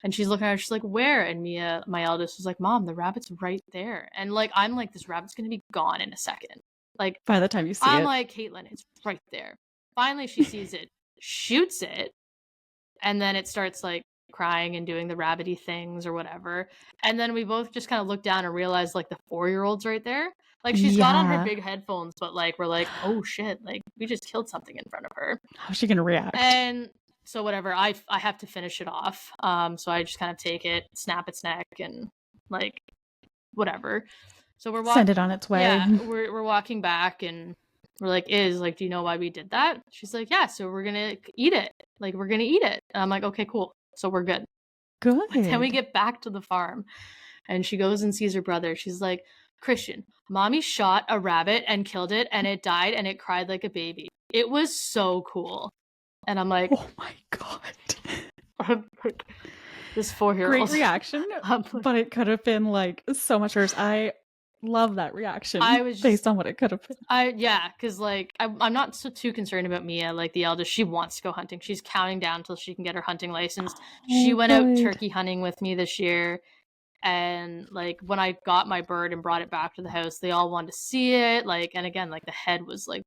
And she's looking at her, she's like, where? And Mia, my eldest, was like, Mom, the rabbit's right there. And, like, I'm like, this rabbit's going to be gone in a second. Like, by the time you see I'm like, Caitlin, it's right there. Finally, she sees it, shoots it, and then it starts, like, crying and doing the rabbity things or whatever. And then we both just kind of look down and realize, like, the 4-year-old's right there. Like, she's got on her big headphones, but, like, we're like, oh shit, like, we just killed something in front of her. How's she gonna react? And so whatever, I have to finish it off. So I just kind of take it, snap its neck, and, like, whatever. So we're send it on its way. Yeah, we're walking back, and we're like, do you know why we did that? She's like, yeah, so we're gonna eat it. Like, we're gonna eat it. And I'm like, okay, cool. So we're good. Good. But then we get back to the farm, and she goes and sees her brother. She's like, Christian, Mommy shot a rabbit and killed it, and it died, and it cried like a baby. It was so cool. And I'm like, oh my God. This 4-year-old. Great reaction, but it could have been like so much worse. I love that reaction. I was based on what it could have been. Yeah, because like I'm not too concerned about Mia, like the eldest. She wants to go hunting. She's counting down till she can get her hunting license. She went out turkey hunting with me this year, and like when I got my bird and brought it back to the house, they all wanted to see it. Like, and again, like the head was like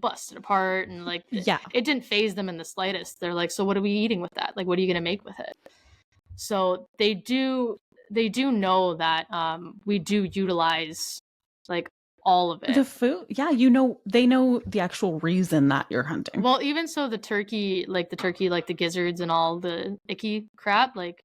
busted apart, and like it didn't faze them in the slightest. They're like, so what are we eating with that? Like, what are you gonna make with it? So they do know that we do utilize like all of it. The food, yeah, they know the actual reason that you're hunting. Well, even so, the turkey, like the gizzards and all the icky crap, like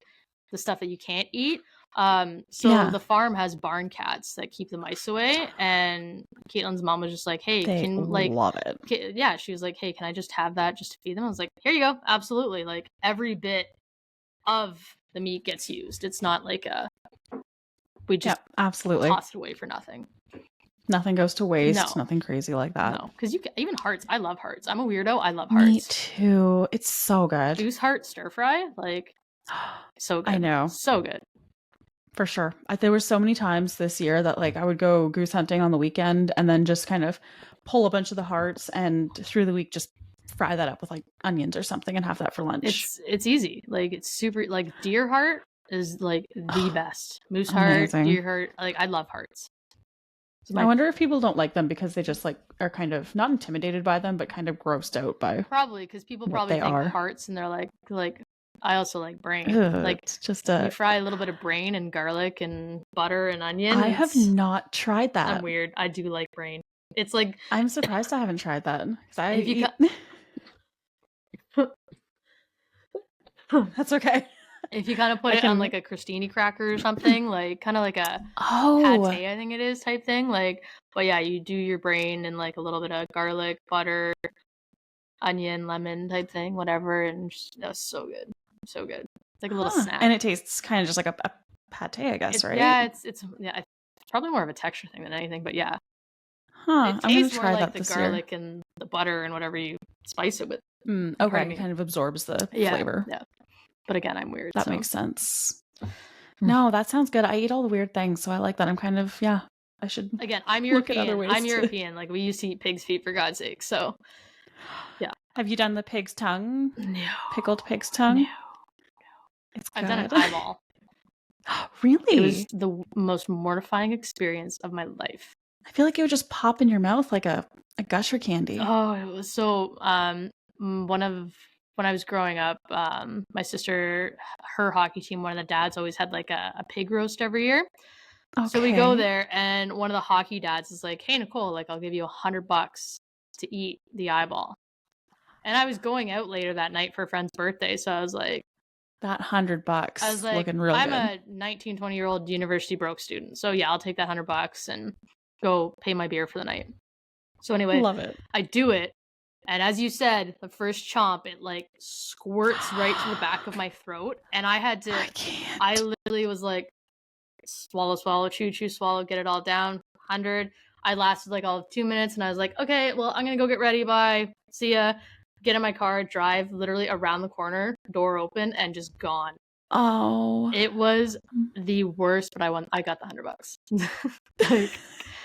the stuff that you can't eat, So the farm has barn cats that keep the mice away, and Caitlin's mom was just like, hey, they love it. Yeah, she was like, hey, can I just have that just to feed them? I was like, here you go, absolutely. Like every bit of the meat gets used. It's not like we just absolutely toss it away for nothing. Nothing goes to waste. No. Nothing crazy like that. No, because even hearts. I love hearts. I'm a weirdo. I love hearts. Me too. It's so good. Goose heart stir fry, like so good. I know, so good. For sure. There were so many times this year that like I would go goose hunting on the weekend and then just kind of pull a bunch of the hearts and through the week just fry that up with like onions or something and have that for lunch. It's easy. Like it's super. Like deer heart is like the best. Moose heart, deer heart. Like I love hearts. I wonder if people don't like them because they just like are kind of not intimidated by them, but kind of grossed out by. Probably because people probably think hearts and they're like. I also like brain. Ugh, like it's just you fry a little bit of brain and garlic and butter and onion. I have not tried that. I'm weird. I do like brain. It's like I'm surprised I haven't tried that. That's okay. If you kind of put it on like a crostini cracker or something, like kind of like a pate, I think it is type thing. Like, but yeah, you do your brain and like a little bit of garlic, butter, onion, lemon type thing, whatever, and that's so good, so good. It's like a little snack, and it tastes kind of just like a pate, I guess, right? Yeah, it's probably more of a texture thing than anything, but yeah. It tastes I'm gonna try more that like this the garlic and the butter and whatever you spice it with. Okay, it kind of absorbs the flavor. Yeah. But again, I'm weird. That makes sense. No, that sounds good. I eat all the weird things, so I like that. I'm kind of, I should. Again, I'm European. I'm European. Like we used to eat pig's feet for God's sake. So, yeah. Have you done the pig's tongue? No. Pickled pig's tongue? No. I've done an eyeball. Really? It was the most mortifying experience of my life. I feel like it would just pop in your mouth like a gusher candy. Oh, it was so. When I was growing up, my sister, her hockey team, one of the dads always had like a pig roast every year. Okay. So we go there, and one of the hockey dads is like, "Hey Nicole, like I'll give you $100 to eat the eyeball." And I was going out later that night for a friend's birthday, so I was like, "That $100." I was like, looking real I'm good. a 19, 20-year-old university broke student, so yeah, I'll take that $100 and go pay my beer for the night. So anyway, love it. I do it. And as you said, the first chomp, it like squirts right to the back of my throat. And I had to, I literally was like, swallow, swallow, chew, chew, swallow, get it all down. 100. I lasted like all of 2 minutes and I was like, okay, well, I'm going to go get ready. Bye. See ya. Get in my car, drive literally around the corner, door open, and just gone. Oh. It was the worst, but I got the $100. Like,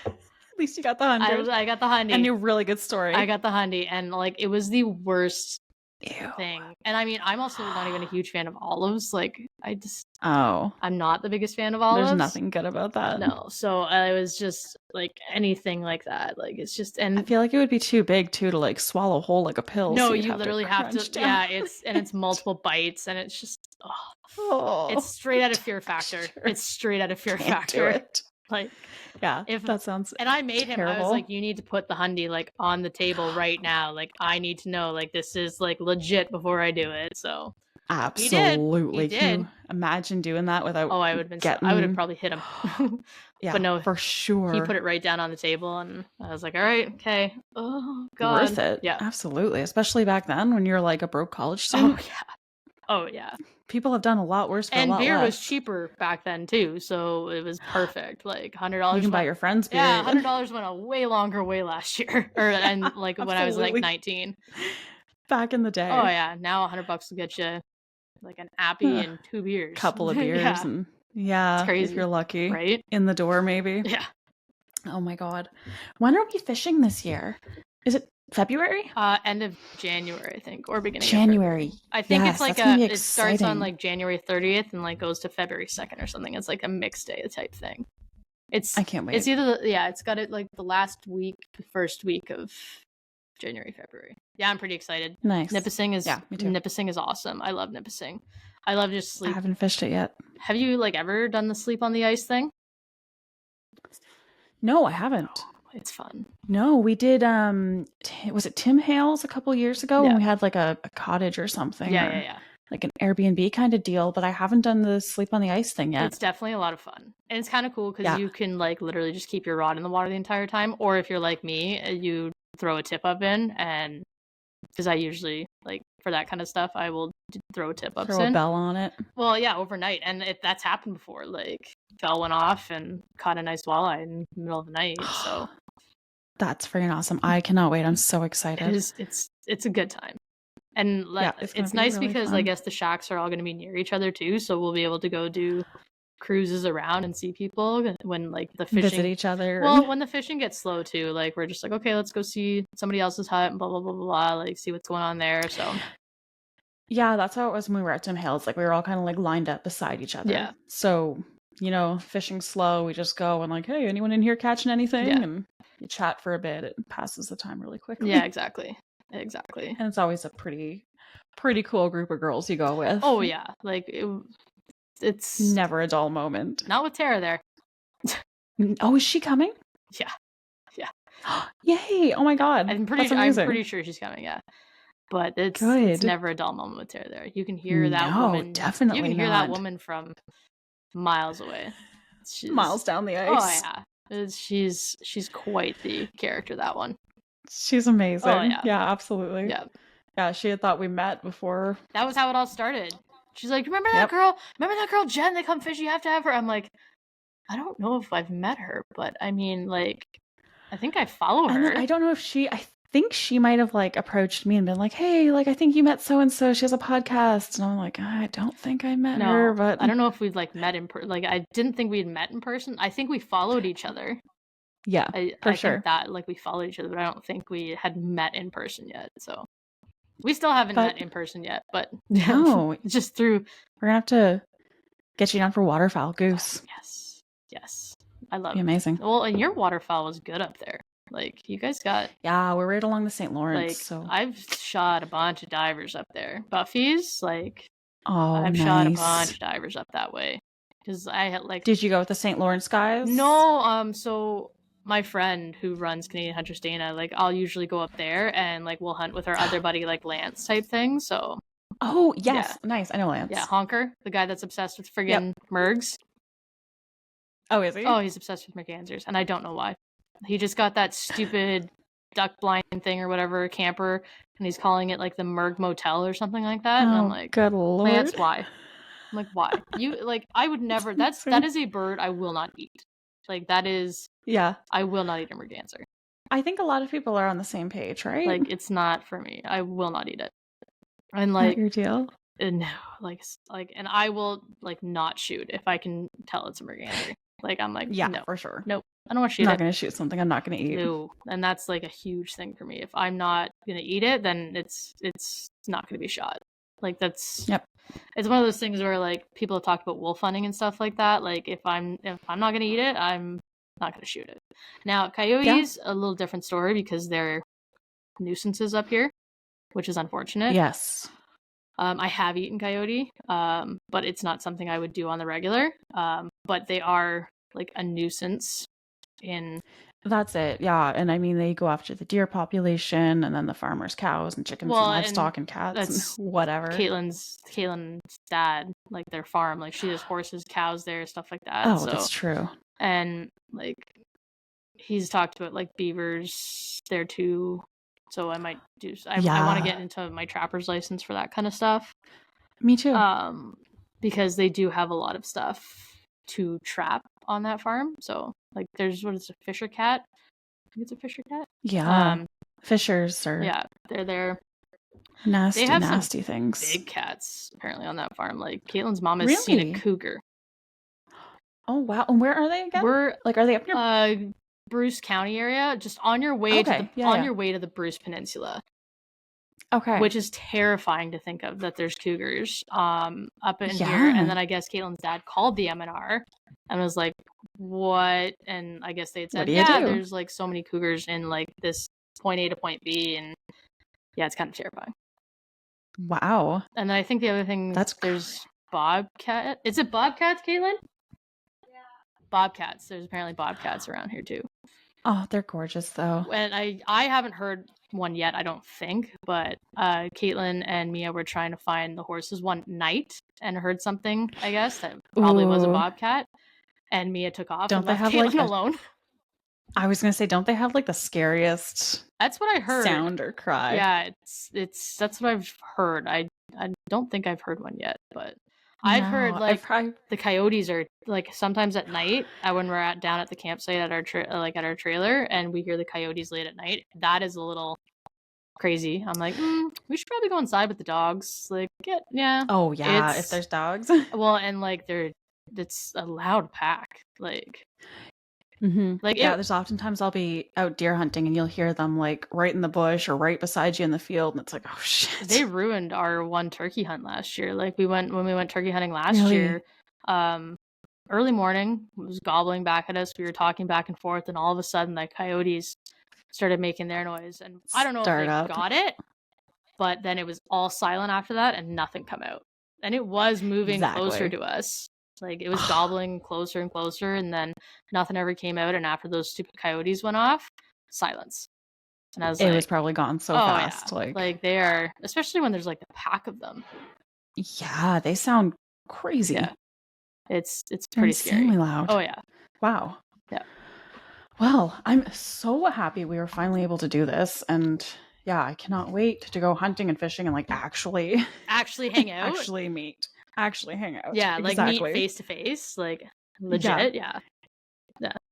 at least you got the 100. I got the hundy. And a really good story. I got the hundy, and like it was the worst thing. And I mean, I'm also not even a huge fan of olives. Like I'm not the biggest fan of olives. There's nothing good about that. No, so I was just like anything like that. Like it's just, and I feel like it would be too big too to like swallow whole like a pill. No, so you literally have to. Down. Yeah, it's multiple bites, and it's just it's straight out of Fear Factor. Sure. It's straight out of Fear Factor. Like, yeah, that sounds. And I made him. I was like, you need to put the hundy like on the table right now. Like, I need to know like this is like legit before I do it. So absolutely, he did. Can you imagine doing that without? Oh, I would have been. I would have probably hit him. Yeah, but no, for sure. He put it right down on the table, and I was like, all right, okay. Oh God, worth it. Yeah, absolutely. Especially back then when you're like a broke college student. Oh yeah. People have done a lot worse for and a lot beer less. Was cheaper back then too, so it was perfect. Like $100. You can buy your friends beer. Yeah, $100 went a way longer way last year, and like when I was like 19. Back in the day. Oh yeah, now $100 will get you like an appy and 2 beers, couple of beers, and it's crazy if you're lucky, right? In the door, maybe. Yeah. Oh my God, when are we fishing this year? Is it February? End of January, I think, or beginning January. Of February. I think it's like it starts on like January 30th and like goes to February 2nd or something. It's like a mixed day type thing. I can't wait. It's either it's got it like the last week, the first week of January, February. Yeah, I'm pretty excited. Nice. Nipissing is me too. Nipissing is awesome. I love Nipissing. I love just sleep. I haven't fished it yet. Have you like ever done the sleep on the ice thing? No, I haven't. It's fun. No, we did. Was it Tim Hales a couple years ago when we had like a cottage or something? Yeah. like an Airbnb kind of deal, but I haven't done the sleep on the ice thing yet. It's definitely a lot of fun. And it's kind of cool because you can like literally just keep your rod in the water the entire time. Or if you're like me, you throw a tip up in, and because I usually like for that kind of stuff, I will throw a tip up in. Throw a bell on it. Well, yeah, overnight. And that's happened before. Like bell went off and caught a nice walleye in the middle of the night. So that's freaking awesome. I cannot wait. I'm so excited. It's a good time. And it's nice really because fun. I guess the shacks are all going to be near each other too, so we'll be able to go do cruises around and see people when like the fishing visit each other. Well, when the fishing gets slow too, like we're just like, okay, let's go see somebody else's hut and blah blah blah blah blah, like see what's going on there. So yeah, that's how it was when we were at Tim Hales. Like we were all kind of like lined up beside each other. Yeah. So fishing slow, we just go and like, hey, anyone in here catching anything? Yeah. And you chat for a bit. It passes the time really quickly. Yeah, exactly. And it's always a pretty cool group of girls you go with. Oh yeah, like it's never a dull moment. Not with Tara there. Oh, is she coming? Yeah. Yay! Oh my god, I'm pretty sure she's coming. Yeah, but it's never a dull moment with Tara there. You can hear that woman. Definitely, you can hear not. that woman from miles away. Miles down the ice. Oh yeah, she's quite the character. That one. She's amazing. Oh yeah, yeah, absolutely. Yeah. Yeah, she had thought we met before. That was how it all started. She's like, remember that girl? Remember that girl Jen that come fish? You have to have her. I'm like, I don't know if I've met her, but I mean, like, I think I follow her. I don't know if I think she might have like approached me and been like, hey, like I think you met so and so. She has a podcast, and I'm like, I don't think I met her, but I don't know if we've like met in person. Like, I didn't think we'd met in person. I think we followed each other. Yeah, for sure. Think that like we followed each other, but I don't think we had met in person yet. So we still haven't met in person yet, but no, just through. We're gonna have to get you down for waterfowl goose. Yes, I love it. Amazing. Well, and your waterfowl was good up there. Like you guys got. Yeah, we're right along the St. Lawrence. Like so I've shot a bunch of divers up there. Buffy's like. I've shot a bunch of divers up that way because I had like. Did you go with the St. Lawrence guys? No, so. My friend who runs Canadian Hunters Dana, like I'll usually go up there and like we'll hunt with our other buddy like Lance type thing. So oh yes, nice. I know Lance. Yeah, Honker, the guy that's obsessed with friggin' mergs. Oh, is he? Oh, he's obsessed with mergansers, and I don't know why. He just got that stupid duck blind thing or whatever camper, and he's calling it like the Merg Motel or something like that. And I'm like, good lord, Lance, why? I'm like, why? You like I would never. That is a bird I will not eat. Like that is. Yeah. I will not eat a merganser. I think a lot of people are on the same page, right? Like, it's not for me. I will not eat it. And like... Not your deal? No. Like, and I will, like, not shoot if I can tell it's a merganser. Like, I'm like, yeah, no. for sure. Nope. I don't want to shoot I'm not going to shoot something I'm not going to eat. No. And that's, like, a huge thing for me. If I'm not going to eat it, then it's not going to be shot. Like, that's... Yep. It's one of those things where, like, people have talked about wolf hunting and stuff like that. Like, if I'm not going to eat it, I'm not going to shoot it. Now, coyotes, a little different story because they're nuisances up here, which is unfortunate. Yes. I have eaten coyote, but it's not something I would do on the regular. But they are like a nuisance in... That's it, yeah. And I mean, they go after the deer population and then the farmers' cows and chickens and livestock and cats and whatever. Caitlin's dad, like their farm, like she has horses, cows there, stuff like that. Oh, that's true. And like he's talked about like beavers there too, so I might do. I want to get into my trapper's license for that kind of stuff. Me too. Because they do have a lot of stuff to trap on that farm. So like, there's what is a fisher cat? I think it's a fisher cat. Yeah. Fishers are. Yeah, they're there. Nasty, they have nasty some things. Big cats apparently on that farm. Like Caitlin's mom has seen a cougar. Oh wow! And where are they again? Are they up near Bruce County area? Just on your way to your way to the Bruce Peninsula. Okay. Which is terrifying to think of, that there's cougars up in here. And then I guess Caitlin's dad called the MNR and was like, "What?" And I guess they had said, there's like so many cougars in like this point A to point B, and yeah, it's kind of terrifying. Wow. And then I think the other thing there's bobcat. Is it bobcats, Caitlin? Bobcats. There's apparently bobcats around here too. Oh, they're gorgeous though. And I haven't heard one yet, I don't think, but Caitlin and Mia were trying to find the horses one night and heard something, I guess, that probably was a bobcat. And Mia took off and left Caitlin alone. I was gonna say, don't they have like the scariest? That's what I heard. Sound or cry. Yeah, it's that's what I've heard. I don't think I've heard one yet, but I've heard like the coyotes are like sometimes at night when we're down at the campsite at our at our trailer, and we hear the coyotes late at night. That is a little crazy. I'm like, we should probably go inside with the dogs. Like, Oh yeah, if there's dogs. Well, and like it's a loud pack. Like. Mm-hmm. Like there's oftentimes I'll be out deer hunting and you'll hear them like right in the bush or right beside you in the field, and it's like, oh shit. They ruined our one turkey hunt last year. Like when we went turkey hunting last year, early morning, it was gobbling back at us. We were talking back and forth, and all of a sudden, like coyotes started making their noise, and I don't know if they got it, but then it was all silent after that, and nothing come out, and it was moving closer to us. Like it was gobbling closer and closer, and then nothing ever came out. And after those stupid coyotes went off, silence. And I was like, it was probably gone so fast. Yeah. Like they are, especially when there's like a pack of them. Yeah, they sound crazy. Yeah, it's pretty insanely loud. Oh yeah, wow. Yeah. Well, I'm so happy we were finally able to do this, and yeah, I cannot wait to go hunting and fishing and like actually hang out, actually hang out. Yeah, like meet face to face, like legit. Yeah.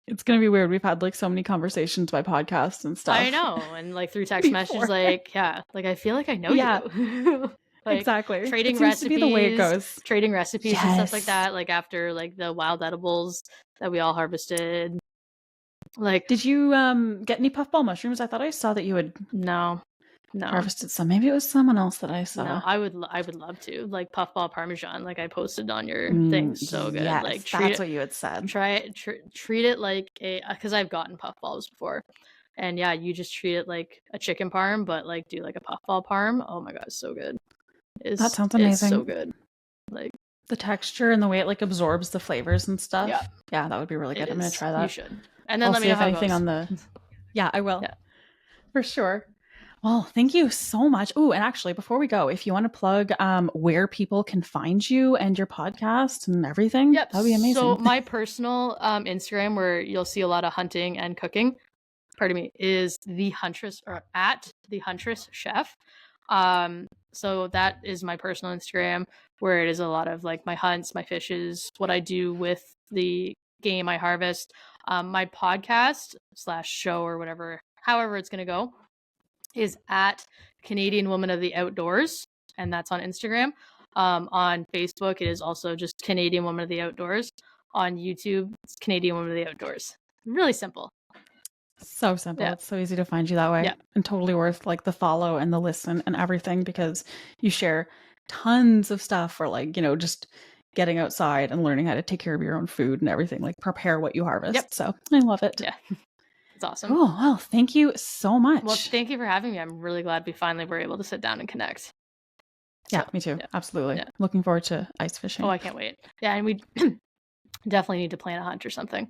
It's gonna be weird. We've had like so many conversations by podcast and stuff. I know, and like through text messages, like like I feel like I know you. Like, exactly. Trading recipes. To be the way it goes. Trading recipes and stuff like that. Like after like the wild edibles that we all harvested. Like, did you get any puffball mushrooms? I thought I saw that you had no harvested some. Maybe it was someone else that I saw. No, I would love to, like puffball parmesan, like I posted on your thing. So good. Yes, like that's what you had said. Treat it like because I've gotten puffballs before, and yeah, you just treat it like a chicken parm, but like do like a puffball parm. Oh my god, so good. That sounds amazing. It's so good. Like the texture and the way it like absorbs the flavors and stuff. Yeah, that would be really good. I'm gonna try that. You should. And then let me know how anything on the. Yeah, I will. Yeah, for sure. Well, thank you so much. Oh, and actually, before we go, if you want to plug where people can find you and your podcast and everything, that'd be amazing. So my personal Instagram, where you'll see a lot of hunting and cooking, is The Huntress, or at The Huntress Chef. So that is my personal Instagram, where it is a lot of like my hunts, my fishes, what I do with the game I harvest. My podcast / show or whatever, however it's going to go, is at Canadian Woman of the Outdoors, and that's on Instagram. On Facebook, it is also just Canadian Woman of the Outdoors. On YouTube, it's Canadian Woman of the Outdoors. Really simple. So simple. It's so easy to find you that way. And totally worth like the follow and the listen and everything, because you share tons of stuff for like, just getting outside and learning how to take care of your own food and everything, like prepare what you harvest. So I love it. Yeah. It's awesome. Cool. Well, thank you so much. Well, thank you for having me. I'm really glad we finally were able to sit down and connect. Yeah, me too. Yeah. Absolutely. Yeah. Looking forward to ice fishing. Oh, I can't wait. Yeah, and we definitely need to plan a hunt or something.